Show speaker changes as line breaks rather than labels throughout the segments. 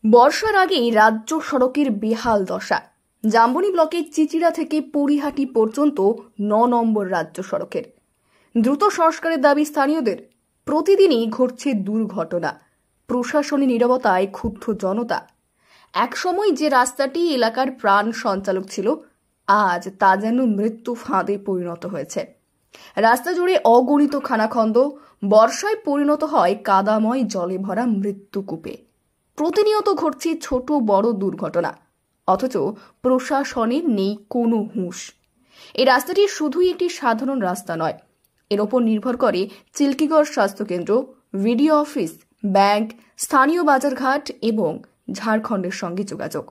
বর্ষার আগেই রাজ্য সড়কের বেহাল দশা। জাম্বনি ব্লকের চিচিড়া থেকে পরিহাটি পর্যন্ত ৯ নম্বর রাজ্য সড়কের দ্রুত সংস্কারের দাবি স্থানীয়দের। প্রতিদিনই ঘটছে দুর্ঘটনা, প্রশাসনী নীরবতায় ক্ষুব্ধ জনতা। একসময় যে রাস্তাটি এলাকার প্রাণ সঞ্চালক ছিল, আজ তা যেন মৃত্যু ফাঁদে পরিণত হয়েছে। রাস্তা জুড়ে অগণিত খানাখন্দ, বর্ষায় পরিণত হয় কাদাময় জলে ভরা মৃত্যুকূপে। প্রতিনিয়ত ঘটছে ছোট বড় দুর্ঘটনা, অথচ প্রশাসনের নেই কোনো হুঁশ। এই রাস্তাটি শুধুই একটি সাধারণ রাস্তা নয়, এর ওপর নির্ভর করে চিল্কিগড় স্বাস্থ্যকেন্দ্র, ভিডিও অফিস, ব্যাংক, স্থানীয় বাজারঘাট এবং ঝাড়খণ্ডের সঙ্গে যোগাযোগ।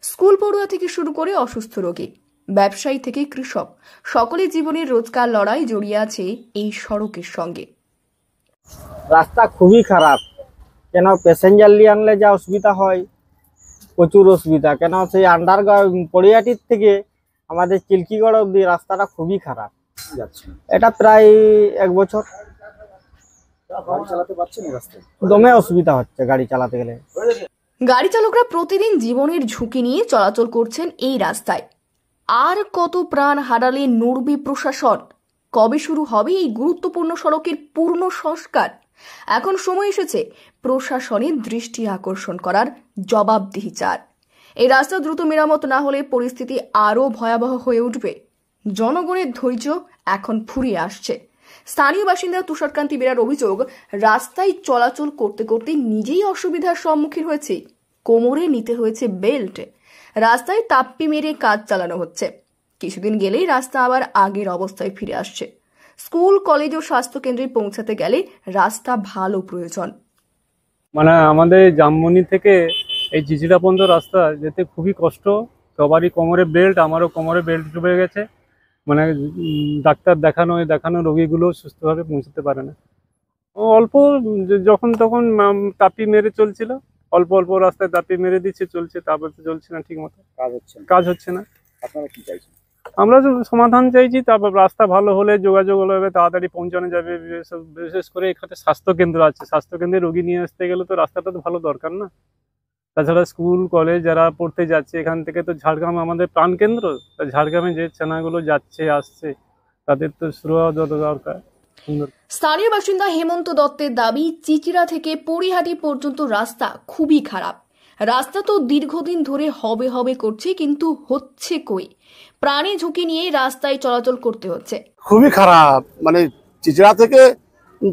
স্কুল পড়ুয়া থেকে শুরু করে অসুস্থ রোগী, ব্যবসায়ী থেকে কৃষক, সকলের জীবনের রোজকার লড়াই জড়িয়ে আছে এই সড়কের সঙ্গে।
রাস্তা খুবই খারাপ, কেন প্যাসেঞ্জার নিয়ে আনলে যা অসুবিধা হয়, প্রচুর অসুবিধা। কেন সেই পড়িয়াটির থেকে আমাদের চিল্কিগড় অব্দি রাস্তাটা খুবই খারাপ। এটা প্রায় 1 বছর দমে অসুবিধা হচ্ছে গাড়ি চালাতে গেলে।
গাড়ি চালকরা প্রতিদিন জীবনের ঝুঁকি নিয়ে চলাচল করছেন এই রাস্তায়। আর কত প্রাণ হারালে নড়বে প্রশাসন? কবে শুরু হবে এই গুরুত্বপূর্ণ সড়কের পূর্ণ সংস্কার? এখন সময় এসেছে প্রশাসনের দৃষ্টি আকর্ষণ করার, জবাবদিহি চার। এই রাস্তা দ্রুত মেরামত না হলে পরিস্থিতি আরও ভয়াবহ হয়ে উঠবে। জনগণের ধৈর্য এখন ফুরিয়ে আসছে। স্থানীয় বাসিন্দা তুষারকান্তি বেরার অভিযোগ, রাস্তায় চলাচল করতে করতে নিজেই অসুবিধার সম্মুখীন হয়েছে। কোমরে নিতে হয়েছে বেল্ট, রাস্তায় তাপ্পি মেরে কাজ চালানো হচ্ছে। কিছুদিন গেলেই রাস্তা আবার আগের অবস্থায় ফিরে আসছে। স্কুল, কলেজ ও স্বাস্থ্যকেন্দ্রে পৌঁছাতে গেলে রাস্তা ভালো প্রয়োজন।
আমাদের জামবনি থেকে এই চিচিড়া পর্যন্ত রাস্তা যেতে খুবই কষ্ট। সবারই কোমরে বেল্ট, আমারও কোমরে বেল্ট ডুবে গেছে। ডাক্তার দেখানো রোগীগুলো সুস্থভাবে পৌঁছতে পারে না। অল্প যখন তখন তাপি মেরে চলছিল, অল্প অল্প রাস্তায় তাপি মেরে দিচ্ছে, চলছে, তারপর তো চলছে না ঠিক মতো, কাজ হচ্ছে না।
আপনারা কি চাইছেন?
আমরা সমাধান চাইছি, তারপর রাস্তা ভালো হলে যোগাযোগ হবে, তাড়াতাড়ি পৌঁছানো যাবে। বিশেষ করে এখানে স্বাস্থ্যকেন্দ্র আছে, স্বাস্থ্যকেন্দ্রে রোগী নিয়ে আসতে গেলে তো রাস্তাটা তো ভালো দরকার না। তাছাড়া স্কুল কলেজ যারা পড়তে যাচ্ছে, এখান থেকে তো ঝাড়গ্রাম আমাদের প্রাণকেন্দ্র, ঝাড়গ্রামে যে চেনাগুলো যাচ্ছে আসছে তাদের তো সুরক্ষা দরকার।
স্থানীয় বাসিন্দা হেমন্ত দত্তের দাবি, চিচিড়া থেকে পরিহাটি পর্যন্ত রাস্তা খুবই খারাপ। রাস্তা তো দীর্ঘদিন ধরে হবে করছে, কিন্তু হচ্ছে কই? প্রাণে ঝুঁকি নিয়ে রাস্তায় চলাচল করতে হচ্ছে।
খুবই খারাপ, চিচিড়া থেকে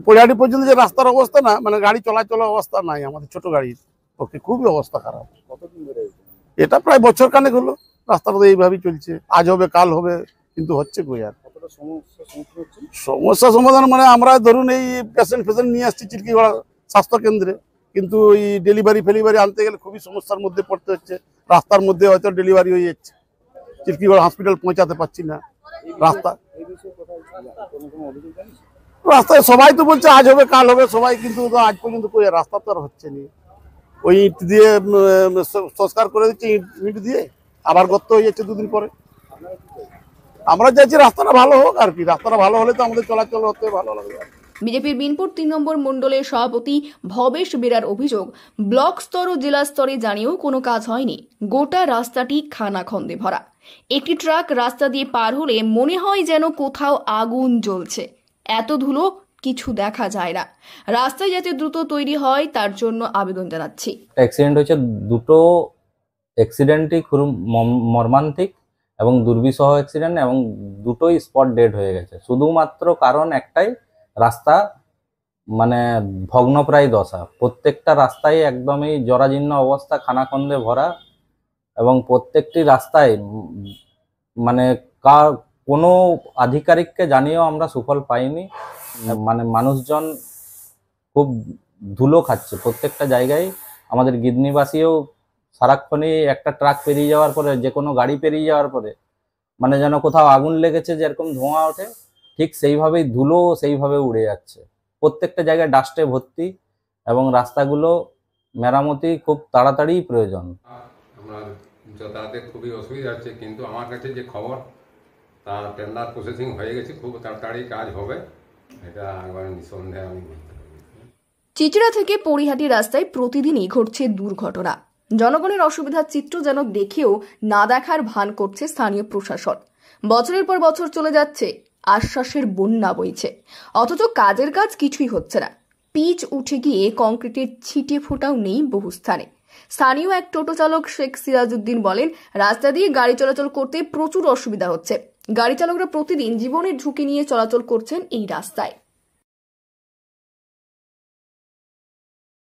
পরিহাটি পর্যন্ত যে রাস্তার অবস্থা না, গাড়ি চলাচলের অবস্থা নাই। আমাদের ছোট গাড়ির পক্ষে খুবই অবস্থা খারাপ। কতদিন ধরে এটা? প্রায় বছর খানেক হলো রাস্তাটা এইভাবেই চলছে। আজ হবে কাল হবে, কিন্তু হচ্ছে কই আর। সমস্যা সমাধান আমরা ধরুন এই পেশেন্ট নিয়ে আসছি চিল্কিগড় স্বাস্থ্যকেন্দ্রে, কিন্তু ওই ডেলিভারি আনতে গেলে খুবই সমস্যার মধ্যে পড়তে হচ্ছে। রাস্তার মধ্যে হয়তো ডেলিভারি হয়ে যাচ্ছে, চিল্কিগড় হসপিটাল পৌঁছাতে পারছি না। রাস্তায় সবাই তো বলছে আজ হবে কাল হবে সবাই, কিন্তু আজ পর্যন্ত কই রাস্তা তো আর হচ্ছে না। ওই ইট দিয়ে সংস্কার করে দিচ্ছে, ইট দিয়ে আবার গর্ত হয়ে যাচ্ছে 2 দিন পরে। আমরা চাইছি রাস্তাটা ভালো হোক আর কি। রাস্তাটা ভালো হলে তো আমাদের চলাচল হতে ভালো লাগবে।
বিজেপির বিনপুর 3 নম্বর মণ্ডলের সভাপতি ভবেশ বেরার অভিযোগ, ব্লক স্তর ও জেলা স্তরে জানিয়েও কোনো কাজ হয়নি। গোটা রাস্তাটি খানাখন্দে ভরা। একটি ট্রাক রাস্তা দিয়ে পার হলে মনে হয় যেন কোথাও আগুন জ্বলছে। এত ধুলো, কিছু দেখা যায় না। রাস্তায় যাতে দ্রুত তৈরি হয় তার জন্য আবেদন জানাচ্ছি।
অ্যাক্সিডেন্ট হয়েছে, দুটো অ্যাক্সিডেন্টই খুব মর্মান্তিক এবং দুর্বিষহ অ্যাক্সিডেন্ট, এবং দুটোই স্পট ডেড হয়ে গেছে। শুধুমাত্র কারণ একটাই, রাস্তা ভগ্নপ্রায় দশা। প্রত্যেকটা রাস্তায় একদমই জরাজীর্ণ অবস্থা, খানাখন্দে ভরা, এবং প্রত্যেকটি রাস্তায় কোনো আধিকারিককে জানিয়েও আমরা সুফল পাইনি। মানুষজন খুব ধুলো খাচ্ছে প্রত্যেকটা জায়গায়। আমাদের গিদনিবাসীও সারাক্ষণই একটা ট্রাক পেরিয়ে যাওয়ার পরে, যে কোনো গাড়ি পেরিয়ে যাওয়ার পরে যেন কোথাও আগুন লেগেছে, যেরকম ধোঁয়া ওঠে, ঠিক সেইভাবেই ধুলো সেইভাবে উড়ে যাচ্ছে। প্রত্যেকটা জায়গায় ডাস্টে ভর্তি, এবং রাস্তাগুলো মেরামতি খুব তাড়াতাড়ি প্রয়োজন।
আমরা যাতায়াতে খুবই অসুবিধা হচ্ছে, কিন্তু আমার কাছে যে খবর, তার টেন্ডার প্রসেসিং হয়ে গেছে, খুব তাড়াতাড়ি কাজ হবে, এটা একবার নিঃসন্দেহে আমি বলতে পারি।
চিচিড়া থেকে পরিহাটি রাস্তায় প্রতিদিনই ঘটছে দুর্ঘটনা। জনগণের অসুবিধার চিত্র যেন দেখেও না দেখার ভান করছে স্থানীয় প্রশাসন। বছরের পর বছর চলে যাচ্ছে, আশ্বাসের বন্যা বইছে, অথচ কাজের কাজ কিছুই হচ্ছে না। পিচ উঠে গিয়ে কংক্রিটের ছিটে ফোটাও নেই বহু স্থানে। স্থানীয় এক টোটো চালক শেখ সিরাজউদ্দিন বলেন, রাস্তা দিয়ে গাড়ি চলাচল করতে প্রচুর অসুবিধা হচ্ছে। গাড়ি চালকরা প্রতিদিন জীবনের ঝুঁকি নিয়ে চলাচল করছেন এই রাস্তায়।